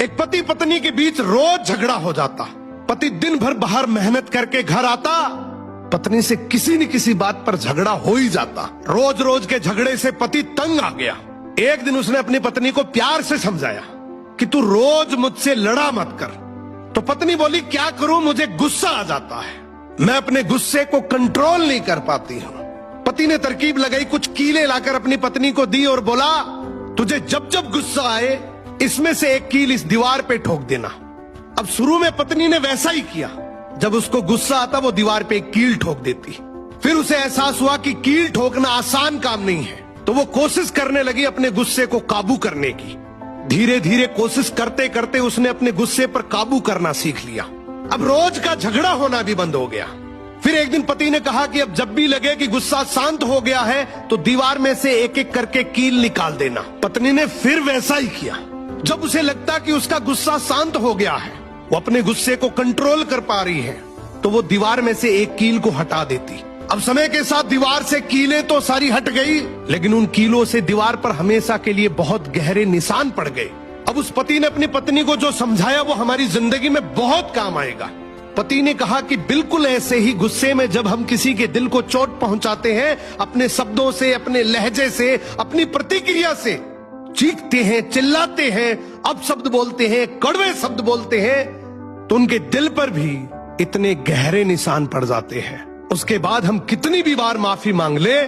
एक पति पत्नी के बीच रोज झगड़ा हो जाता। पति दिन भर बाहर मेहनत करके घर आता, पत्नी से किसी न किसी बात पर झगड़ा हो ही जाता। रोज रोज के झगड़े से पति तंग आ गया। एक दिन उसने अपनी पत्नी को प्यार से समझाया कि तू रोज मुझसे लड़ा मत कर। तो पत्नी बोली, क्या करूं, मुझे गुस्सा आ जाता है, मैं अपने गुस्से को कंट्रोल नहीं कर पाती हूं। पति ने तरकीब लगाई, कुछ कीले लाकर अपनी पत्नी को दी और बोला, तुझे जब जब गुस्सा आए इसमें से एक कील इस दीवार पे ठोक देना। अब शुरू में पत्नी ने वैसा ही किया। जब उसको गुस्सा आता वो दीवार पे एक कील ठोक देती। फिर उसे एहसास हुआ कि कील ठोकना आसान काम नहीं है, तो वो कोशिश करने लगी अपने गुस्से को काबू करने की। धीरे धीरे कोशिश करते करते उसने अपने गुस्से पर काबू करना सीख लिया। अब रोज का झगड़ा होना भी बंद हो गया। फिर एक दिन पति ने कहा कि अब जब भी लगे कि गुस्सा शांत हो गया है तो दीवार में से एक एक करके कील निकाल देना। पत्नी ने फिर वैसा ही किया। जब उसे लगता कि उसका गुस्सा शांत हो गया है, वो अपने गुस्से को कंट्रोल कर पा रही है, तो वो दीवार में से एक कील को हटा देती। अब समय के साथ दीवार से कीलें तो सारी हट गई, लेकिन उन कीलों से दीवार पर हमेशा के लिए बहुत गहरे निशान पड़ गए। अब उस पति ने अपनी पत्नी को जो समझाया वो हमारी जिंदगी में बहुत काम आएगा। पति ने कहा कि बिल्कुल ऐसे ही गुस्से में जब हम किसी के दिल को चोट पहुंचाते हैं, अपने शब्दों से, अपने लहजे से, अपनी प्रतिक्रिया से, चीखते हैं, चिल्लाते हैं, अपशब्द बोलते हैं, कड़वे शब्द बोलते हैं, तो उनके दिल पर भी इतने गहरे निशान पड़ जाते हैं। उसके बाद हम कितनी भी बार माफी मांग ले,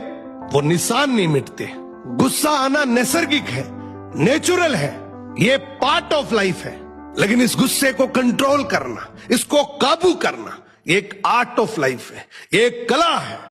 वो निशान नहीं मिटते। गुस्सा आना नैसर्गिक है, नेचुरल है, ये पार्ट ऑफ लाइफ है। लेकिन इस गुस्से को कंट्रोल करना, इसको काबू करना, एक आर्ट ऑफ लाइफ है, एक कला है।